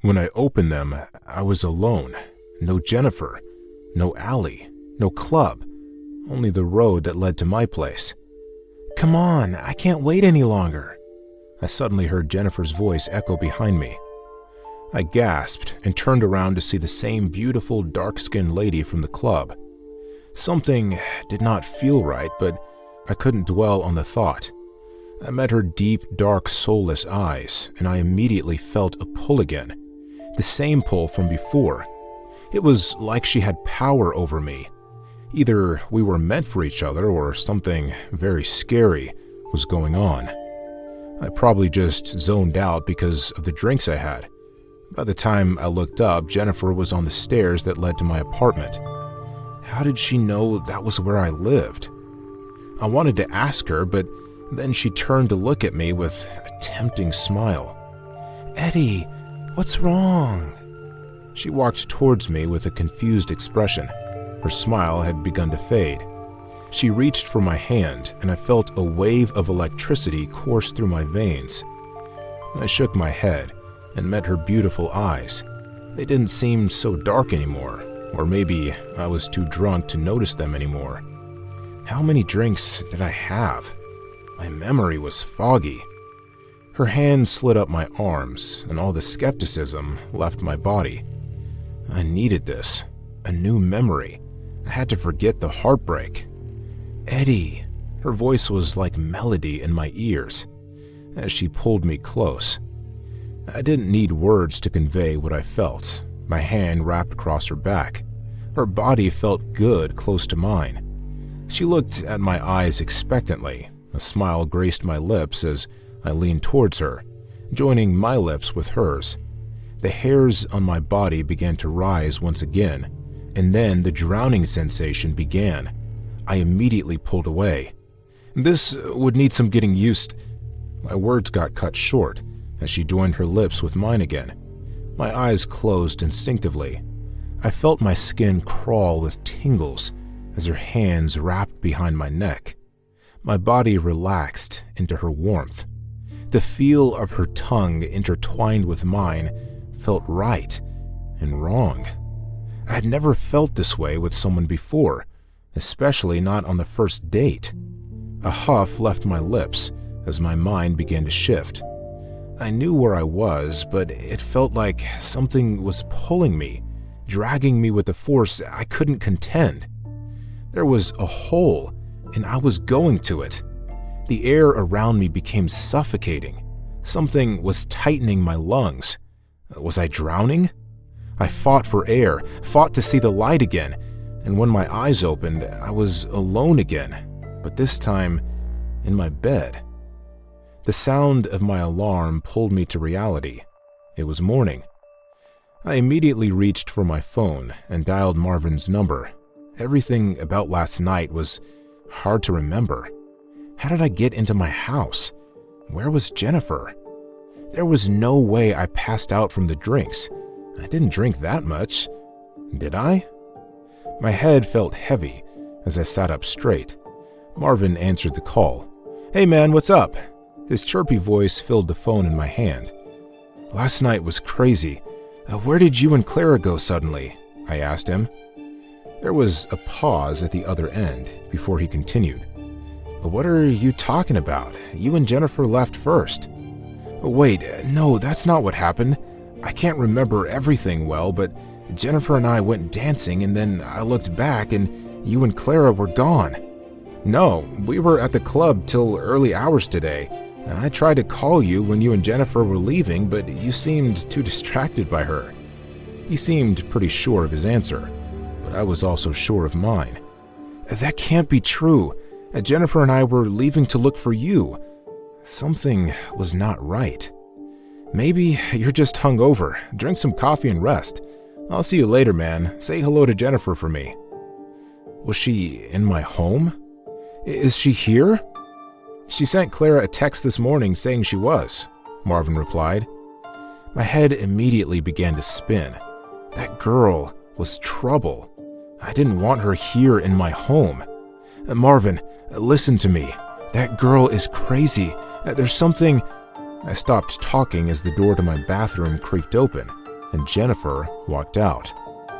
When I opened them, I was alone. No Jennifer, no alley, no club, only the road that led to my place. "Come on, I can't wait any longer." I suddenly heard Jennifer's voice echo behind me. I gasped and turned around to see the same beautiful, dark-skinned lady from the club. Something did not feel right, but I couldn't dwell on the thought. I met her deep, dark, soulless eyes, and I immediately felt a pull again. The same pull from before. It was like she had power over me. Either we were meant for each other or something very scary was going on. I probably just zoned out because of the drinks I had. By the time I looked up, Jennifer was on the stairs that led to my apartment. How did she know that was where I lived? I wanted to ask her, but then she turned to look at me with a tempting smile. "Eddie, what's wrong?" She walked towards me with a confused expression. Her smile had begun to fade. She reached for my hand, and I felt a wave of electricity course through my veins. I shook my head and met her beautiful eyes. They didn't seem so dark anymore, or maybe I was too drunk to notice them anymore. How many drinks did I have? My memory was foggy. Her hand slid up my arms, and all the skepticism left my body. I needed this, a new memory. I had to forget the heartbreak. "Eddie," her voice was like melody in my ears, as she pulled me close. I didn't need words to convey what I felt. My hand wrapped across her back. Her body felt good close to mine. She looked at my eyes expectantly. A smile graced my lips as I leaned towards her, joining my lips with hers. The hairs on my body began to rise once again, and then the drowning sensation began. I immediately pulled away. This would need some getting used. My words got cut short as she joined her lips with mine again. My eyes closed instinctively. I felt my skin crawl with tingles as her hands wrapped behind my neck. My body relaxed into her warmth. The feel of her tongue intertwined with mine felt right and wrong. I had never felt this way with someone before, especially not on the first date. A huff left my lips as my mind began to shift. I knew where I was, but it felt like something was pulling me, dragging me with a force I couldn't contend. There was a hole, and I was going to it. The air around me became suffocating. Something was tightening my lungs. Was I drowning? I fought for air, fought to see the light again, and when my eyes opened, I was alone again, but this time in my bed. The sound of my alarm pulled me to reality. It was morning. I immediately reached for my phone and dialed Marvin's number. Everything about last night was hard to remember. How did I get into my house? Where was Jennifer? There was no way I passed out from the drinks. I didn't drink that much. Did I? My head felt heavy as I sat up straight. Marvin answered the call. "Hey man, what's up?" His chirpy voice filled the phone in my hand. "Last night was crazy. Where did you and Clara go suddenly?" I asked him. There was a pause at the other end before he continued. "What are you talking about? You and Jennifer left first." "Wait, no, that's not what happened. I can't remember everything well, but Jennifer and I went dancing and then I looked back and you and Clara were gone." "No, we were at the club till early hours today. I tried to call you when you and Jennifer were leaving, but you seemed too distracted by her." He seemed pretty sure of his answer, but I was also sure of mine. "That can't be true. Jennifer and I were leaving to look for you." Something was not right. "Maybe you're just hungover. Drink some coffee and rest. I'll see you later, man. Say hello to Jennifer for me." "Was she in my home? Is she here?" "She sent Clara a text this morning saying she was," Marvin replied. My head immediately began to spin. That girl was trouble. I didn't want her here in my home. "Marvin, listen to me. That girl is crazy. There's something—" I stopped talking as the door to my bathroom creaked open. and Jennifer walked out.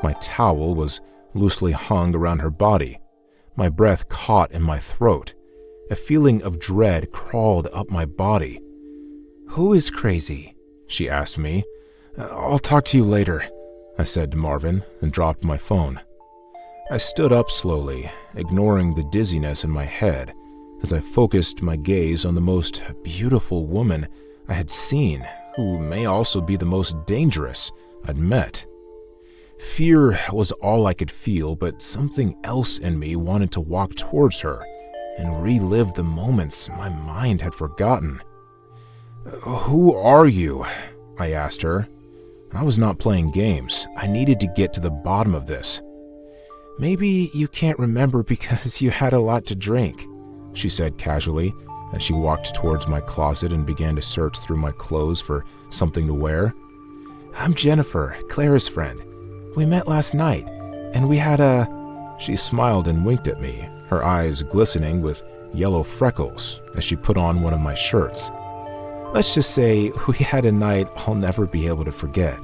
My towel was loosely hung around her body. My breath caught in my throat. A feeling of dread crawled up my body. "Who is crazy?" she asked me. "I'll talk to you later," I said to Marvin and dropped my phone. I stood up slowly, ignoring the dizziness in my head as I focused my gaze on the most beautiful woman I had seen, who may also be the most dangerous I'd met. Fear was all I could feel, but something else in me wanted to walk towards her and relive the moments my mind had forgotten. "Who are you?" I asked her. I was not playing games. I needed to get to the bottom of this. "Maybe you can't remember because you had a lot to drink," she said casually as she walked towards my closet and began to search through my clothes for something to wear. "I'm Jennifer, Clara's friend. We met last night, and we had a..." She smiled and winked at me, her eyes glistening with yellow freckles as she put on one of my shirts. "Let's just say we had a night I'll never be able to forget."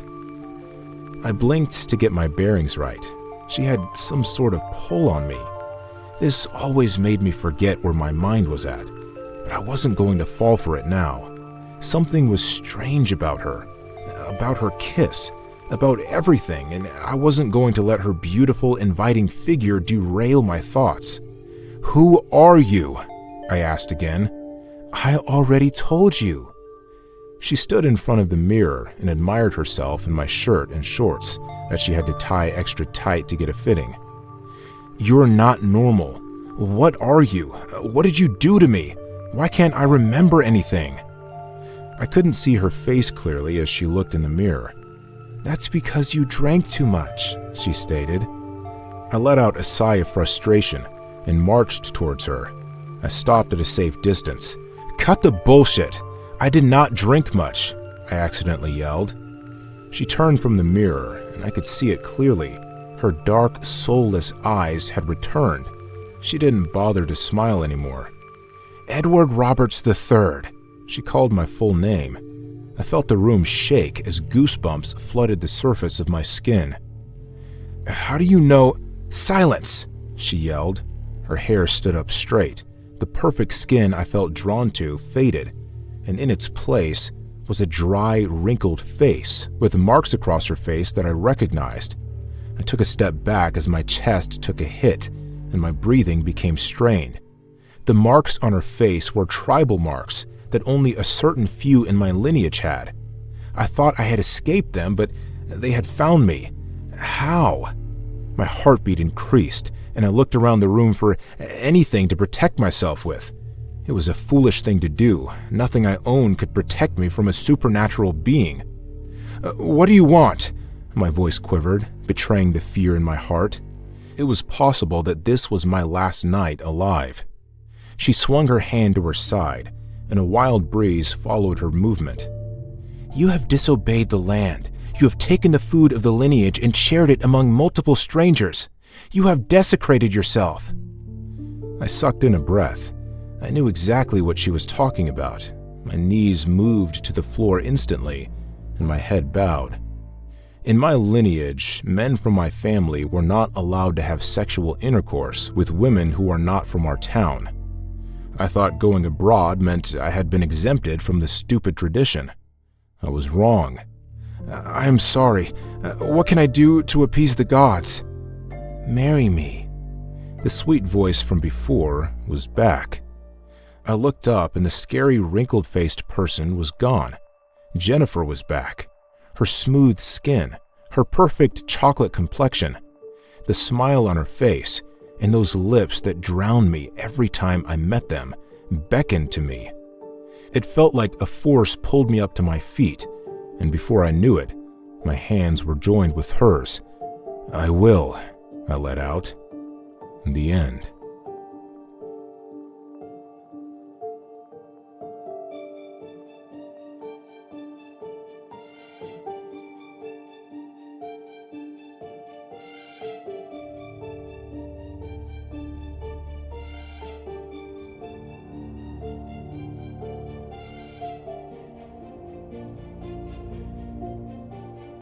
I blinked to get my bearings right. She had some sort of pull on me. This always made me forget where my mind was at, but I wasn't going to fall for it now. Something was strange about her kiss, about everything, and I wasn't going to let her beautiful, inviting figure derail my thoughts. "Who are you?" I asked again. "I already told you." She stood in front of the mirror and admired herself in my shirt and shorts that she had to tie extra tight to get a fitting. "You're not normal. What are you? What did you do to me? Why can't I remember anything?" I couldn't see her face clearly as she looked in the mirror. "That's because you drank too much," she stated. I let out a sigh of frustration and marched towards her. I stopped at a safe distance. "Cut the bullshit! I did not drink much," I accidentally yelled. She turned from the mirror, and I could see it clearly. Her dark, soulless eyes had returned. She didn't bother to smile anymore. "Edward Roberts III." She called my full name. I felt the room shake as goosebumps flooded the surface of my skin. "How do you know—" "Silence!" she yelled. Her hair stood up straight. The perfect skin I felt drawn to faded, and in its place was a dry, wrinkled face with marks across her face that I recognized. I took a step back as my chest took a hit and my breathing became strained. The marks on her face were tribal marks that only a certain few in my lineage had. I thought I had escaped them, but they had found me. How? My heartbeat increased, and I looked around the room for anything to protect myself with. It was a foolish thing to do. Nothing I owned could protect me from a supernatural being. "What do you want?" My voice quivered, betraying the fear in my heart. It was possible that this was my last night alive. She swung her hand to her side, and a wild breeze followed her movement. "You have disobeyed the land. You have taken the food of the lineage and shared it among multiple strangers. You have desecrated yourself." I sucked in a breath. I knew exactly what she was talking about. My knees moved to the floor instantly, and my head bowed. In my lineage, men from my family were not allowed to have sexual intercourse with women who are not from our town. I thought going abroad meant I had been exempted from the stupid tradition. I was wrong. "I am sorry. What can I do to appease the gods?" "Marry me." The sweet voice from before was back. I looked up and the scary wrinkled-faced person was gone. Jennifer was back. Her smooth skin, her perfect chocolate complexion, the smile on her face, and those lips that drowned me every time I met them beckoned to me. It felt like a force pulled me up to my feet, and before I knew it, my hands were joined with hers. "I will," I let out. The end.